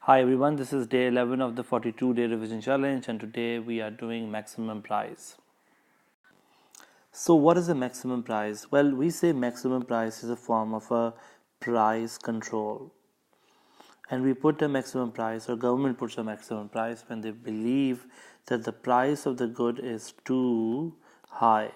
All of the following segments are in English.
Hi everyone, this is day 11 of the 42-day revision challenge, and today we are doing maximum price. So what is a maximum price? Well, we say maximum price is a form of a price control, and we put a maximum price, or government puts a maximum price when they believe that the price of the good is too high.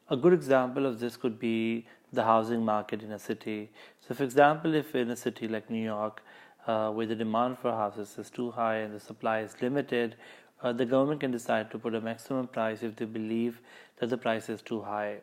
A good example of this could be the housing market in a city. So, for example, if in a city like New York, where the demand for houses is too high and the supply is limited, the government can decide to put a maximum price if they believe that the price is too high.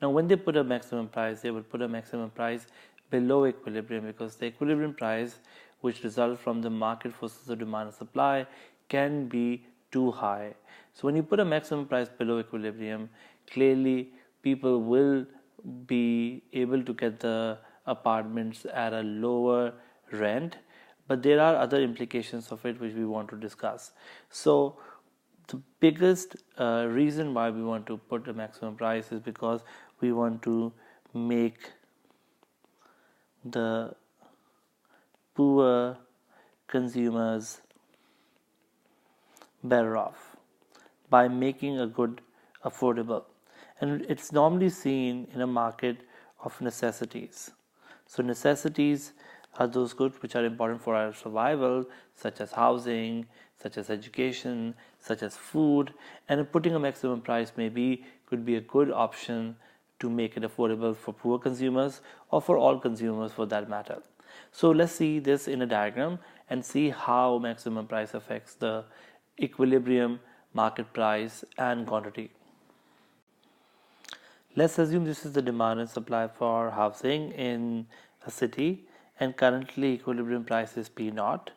Now, when they put a maximum price, they would put a maximum price below equilibrium, because the equilibrium price, which results from the market forces of demand and supply, can be too high. So, when you put a maximum price below equilibrium, clearly people will be able to get the apartments at a lower rent, but there are other implications of it which we want to discuss. So the biggest reason why we want to put a maximum price is because we want to make the poor consumers better off by making a good affordable. And it's normally seen in a market of necessities. So necessities are those goods which are important for our survival, such as housing, such as education, such as food, and putting a maximum price could be a good option to make it affordable for poor consumers, or for all consumers for that matter. So let's see this in a diagram and see how maximum price affects the equilibrium, market price, and quantity. Let's assume this is the demand and supply for housing in a city, and currently equilibrium price is P naught,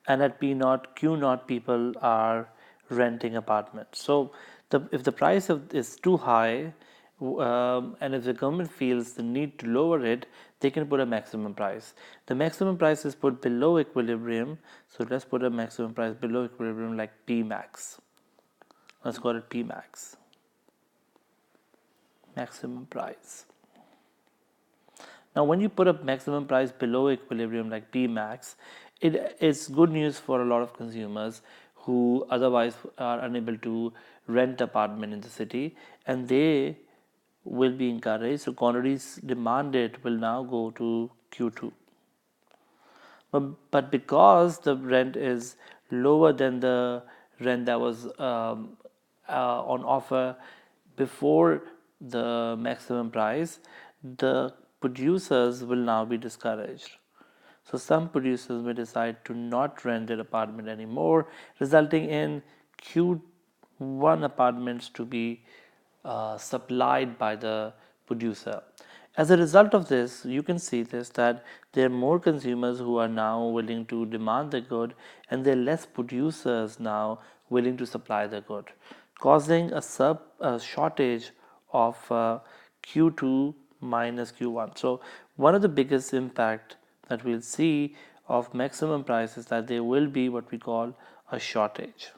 and at P naught, Q naught people are renting apartments. So if the price is too high, and if the government feels the need to lower it, they can put a maximum price. The maximum price is put below equilibrium, so let's put a maximum price below equilibrium like P max. Let's call it P max. Maximum price. Now, when you put a maximum price below equilibrium like P max, it is good news for a lot of consumers who otherwise are unable to rent apartment in the city, and they will be encouraged. So quantities demanded will now go to Q2. But because the rent is lower than the rent that was on offer before the maximum price, the producers will now be discouraged. So some producers may decide to not rent their apartment anymore, resulting in Q1 apartments to be supplied by the producer. As a result of this, you can see this, that there are more consumers who are now willing to demand the good, and there are less producers now willing to supply the good, causing a shortage of Q2 minus Q1. So one of the biggest impact that we'll see of maximum price is that there will be what we call a shortage.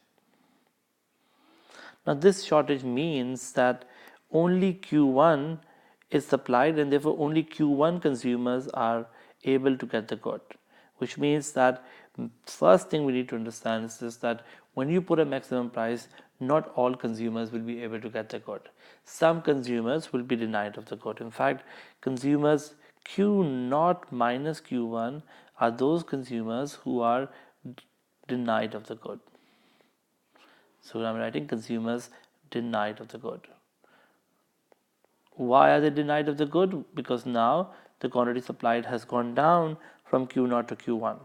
Now this shortage means that only Q1 is supplied, and therefore only Q1 consumers are able to get the good, which means that first thing we need to understand is this, that when you put a maximum price, not all consumers will be able to get the good. Some consumers will be denied of the good. In fact, consumers Q0 minus Q1 are those consumers who are denied of the good. So I'm writing consumers denied of the good. Why are they denied of the good? Because now the quantity supplied has gone down from Q0 to Q1.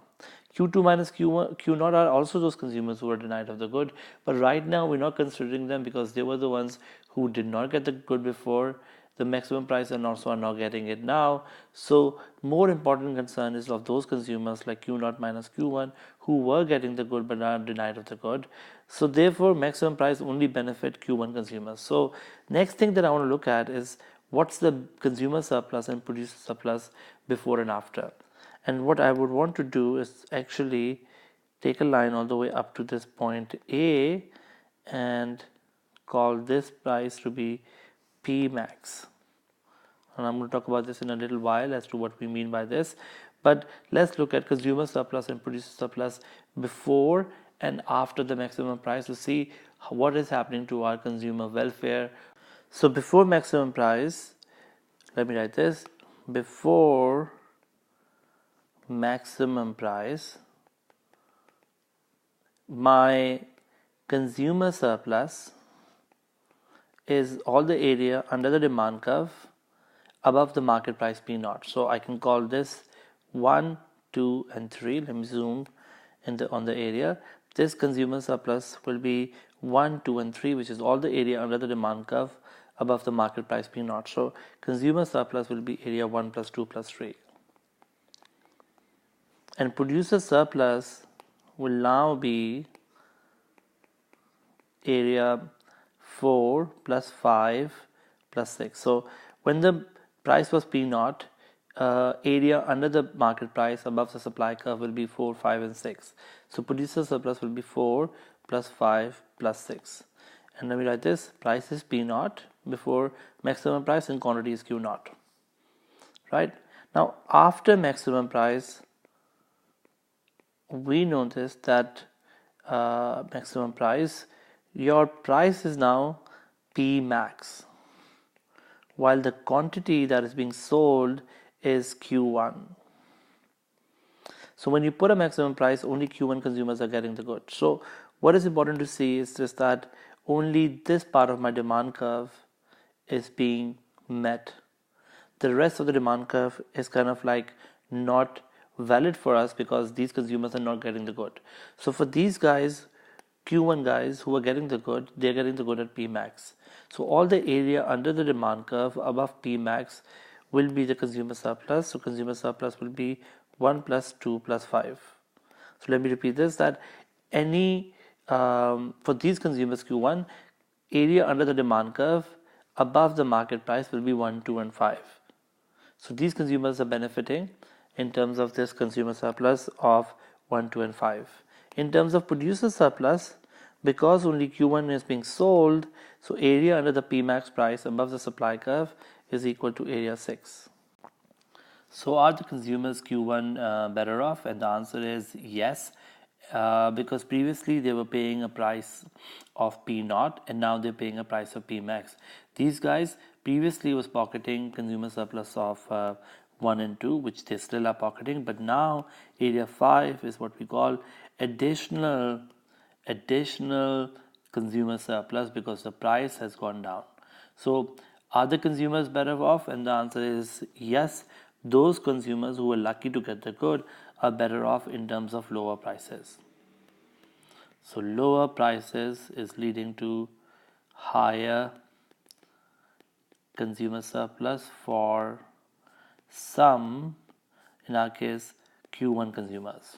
Q2 minus Q0 are also those consumers who are denied of the good, but right now we're not considering them because they were the ones who did not get the good before the maximum price and also are not getting it now. So more important concern is of those consumers like Q0 minus Q1 who were getting the good but are denied of the good. So therefore maximum price only benefit Q1 consumers. So next thing that I want to look at is what's the consumer surplus and producer surplus before and after. And what I would want to do is actually take a line all the way up to this point A and call this price to be P max. And I'm going to talk about this in a little while as to what we mean by this. But let's look at consumer surplus and producer surplus before and after the maximum price to see what is happening to our consumer welfare. So before maximum price, let me write this, before maximum price, my consumer surplus is all the area under the demand curve above the market price P naught. So I can call this 1, 2 and 3. Let me zoom on the area. This consumer surplus will be 1, 2 and 3, which is all the area under the demand curve above the market price P naught. So consumer surplus will be area 1 plus 2 plus 3. And producer surplus will now be area 4 plus 5 plus 6. So when the price was P naught, area under the market price above the supply curve will be 4, 5 and 6. So producer surplus will be 4 plus 5 plus 6. And let me write this, price is P naught before maximum price and quantity is Q naught. Right? Now after maximum price, we notice that maximum price, your price is now P max, while the quantity that is being sold is Q1. So when you put a maximum price, only Q1 consumers are getting the good. So what is important to see is just that only this part of my demand curve is being met. The rest of the demand curve is kind of like not valid for us because these consumers are not getting the good. So for these guys, Q1 guys who are getting the good, they're getting the good at P max. So all the area under the demand curve above P max will be the consumer surplus. So consumer surplus will be 1 plus 2 plus 5. So let me repeat this, that any for these consumers Q1, area under the demand curve above the market price will be 1, 2 and 5. So these consumers are benefiting in terms of this consumer surplus of 1, 2 and 5. In terms of producer surplus, because only Q1 is being sold, so area under the Pmax price above the supply curve is equal to area 6. So are the consumers Q1 better off? And the answer is yes, because previously they were paying a price of P naught and now they're paying a price of P max. These guys previously was pocketing consumer surplus of 1 and 2, which they still are pocketing, but now area 5 is what we call additional consumer surplus because the price has gone down. So are the consumers better off? And the answer is yes. Those consumers who are lucky to get the good are better off in terms of lower prices. So lower prices is leading to higher consumer surplus for some, in our case, Q1 consumers.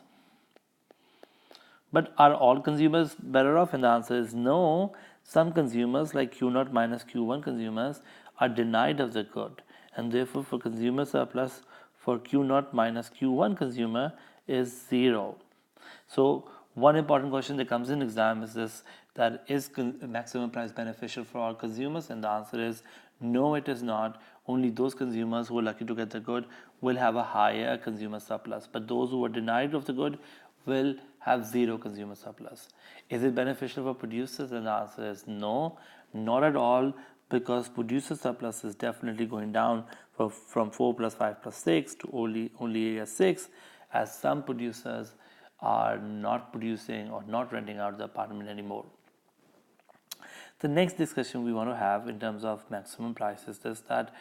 But are all consumers better off? And the answer is no. Some consumers like Q0 minus Q1 consumers are denied of the good, and therefore for consumer surplus for Q0 minus Q1 consumer is 0. So one important question that comes in exam is this, that is maximum price beneficial for all consumers? And the answer is no, it is not. Only those consumers who are lucky to get the good will have a higher consumer surplus, but those who are denied of the good will have 0 consumer surplus. Is it beneficial for producers? And the answer is no, not at all, because producer surplus is definitely going down from 4 plus 5 plus 6 to only area 6, as some producers are not producing or not renting out the apartment anymore. The next discussion we want to have in terms of maximum price is this, that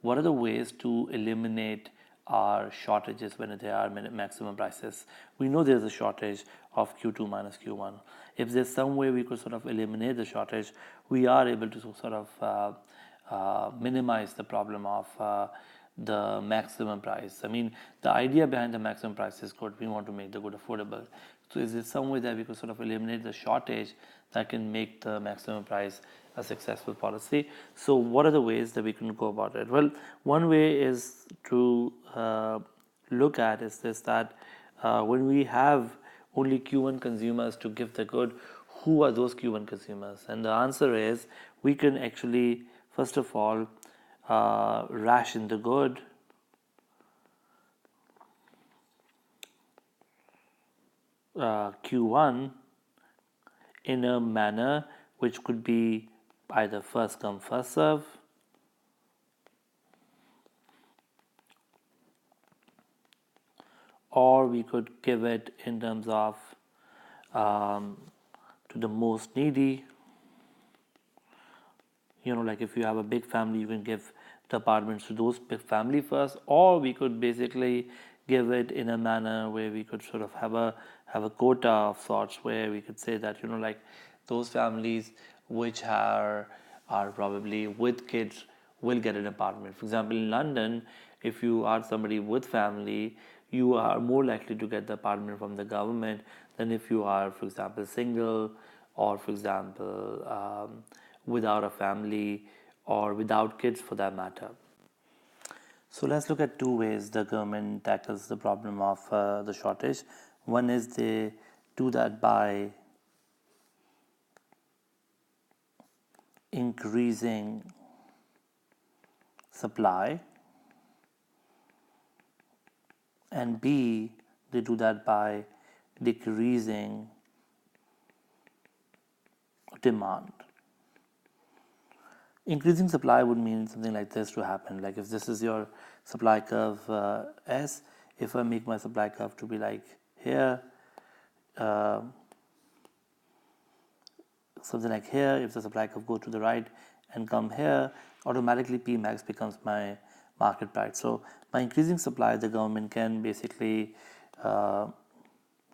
what are the ways to eliminate our shortages when there are maximum prices. We know there's a shortage of Q2 minus Q1. If there's some way we could sort of eliminate the shortage, we are able to sort of minimize the problem of the maximum price. I mean, the idea behind the maximum price is good. We want to make the good affordable. So is there some way that we could sort of eliminate the shortage that can make the maximum price a successful policy? So what are the ways that we can go about it? Well, one way is to look at is this, that when we have only Q1 consumers to give the good, who are those Q1 consumers? And the answer is we can actually, first of all, ration the good Q1 in a manner which could be either first come first serve, or we could give it in terms of um, to the most needy. Like if you have a big family, you can give the apartments to those big family first, or we could basically give it in a manner where we could sort of have a quota of sorts, where we could say that like those families which are probably with kids will get an apartment. For example, in London, if you are somebody with family, you are more likely to get the apartment from the government than if you are, for example, single, or for example, without a family, or without kids for that matter. So let's look at two ways the government tackles the problem of the shortage. One is they do that by increasing supply, and B, they do that by decreasing demand. Increasing supply would mean something like this to happen. Like if this is your supply curve S, if I make my supply curve to be like here, something like here, if the supply curve go to the right and come here, automatically P max becomes my market price. So by increasing supply, the government can basically, let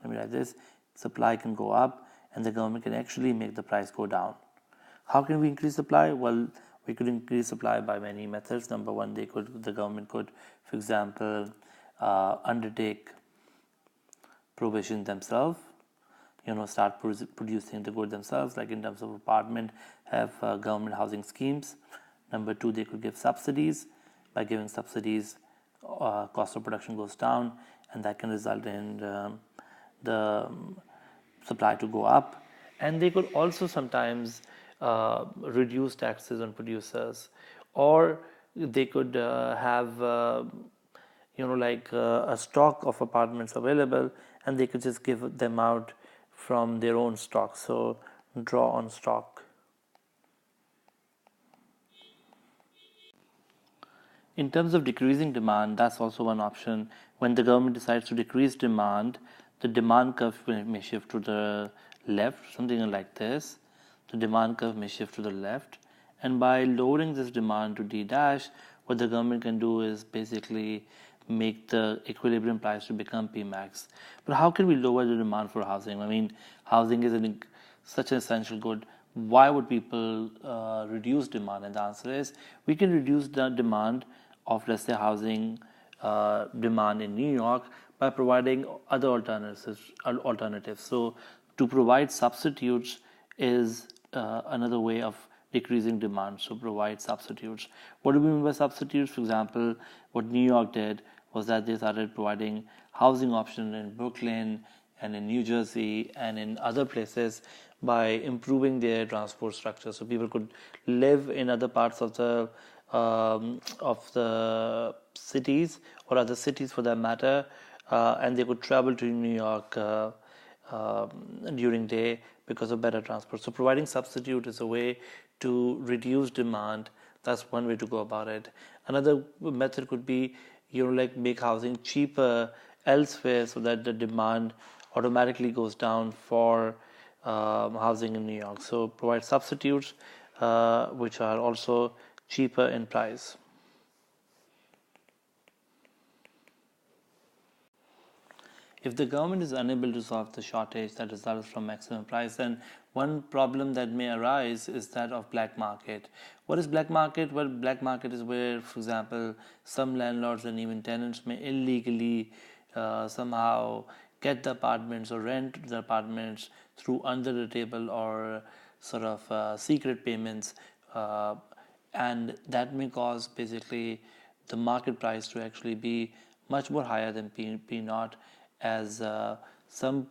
me write this, supply can go up and the government can actually make the price go down. How can we increase supply? Well, we could increase supply by many methods. Number one, the government could, for example, undertake provision themselves. Start producing the good themselves, like in terms of apartment, have government housing schemes. Number two, they could give subsidies. By giving subsidies, cost of production goes down, and that can result in the supply to go up. And they could also sometimes reduce taxes on producers, or they could have a stock of apartments available, and they could just give them out from their own stock. So draw on stock. In terms of decreasing demand, that's also one option. When the government decides to decrease demand, the demand curve may shift to the left, something like this. The demand curve may shift to the left, and by lowering this demand to D dash, what the government can do is basically make the equilibrium price to become P max. But how can we lower the demand for housing? I mean, housing is such an essential good. Why would people reduce demand? And the answer is, we can reduce the demand of, let's say, housing demand in New York by providing other alternatives. So to provide substitutes is another way of decreasing demand. So provide substitutes. What do we mean by substitutes? For example, what New York did was that they started providing housing options in Brooklyn and in New Jersey and in other places by improving their transport structure, so people could live in other parts of the cities, or other cities for that matter, and they could travel to New York during day because of better transport. So providing substitute is a way to reduce demand. That's one way to go about it. Another method could be make housing cheaper elsewhere, so that the demand automatically goes down for housing in New York. So provide substitutes which are also cheaper in price. If the government is unable to solve the shortage that results from maximum price, then one problem that may arise is that of black market. What is black market? Well, black market is where, for example, some landlords and even tenants may illegally somehow get the apartments or rent the apartments through under the table or sort of secret payments, and that may cause basically the market price to actually be much more higher than P naught, as some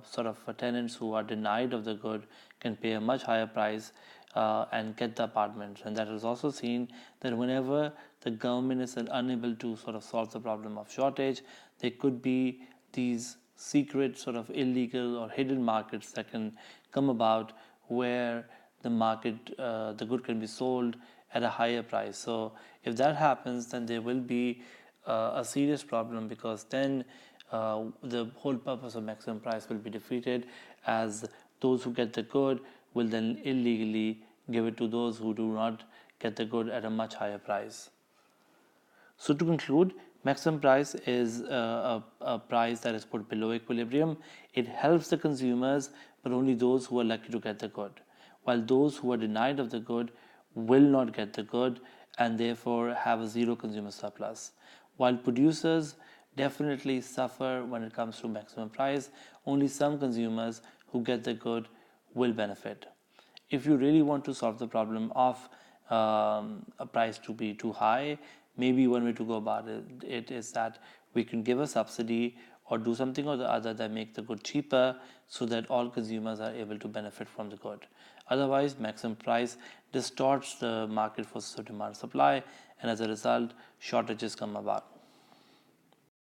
sort of tenants who are denied of the good can pay a much higher price and get the apartments. And that is also seen that whenever the government is unable to sort of solve the problem of shortage, there could be these secret sort of illegal or hidden markets that can come about where the good can be sold at a higher price. So if that happens, then there will be a serious problem, because then the whole purpose of maximum price will be defeated, as those who get the good will then illegally give it to those who do not get the good at a much higher price. So to conclude, maximum price is a price that is put below equilibrium. It helps the consumers, but only those who are lucky to get the good, while those who are denied of the good will not get the good and therefore have a zero consumer surplus. While producers definitely suffer when it comes to maximum price, only some consumers who get the good will benefit. If you really want to solve the problem of a price to be too high, maybe one way to go about it is that we can give a subsidy or do something or the other that make the good cheaper, so that all consumers are able to benefit from the good. Otherwise, maximum price distorts the market forces of demand supply, and as a result, shortages come about.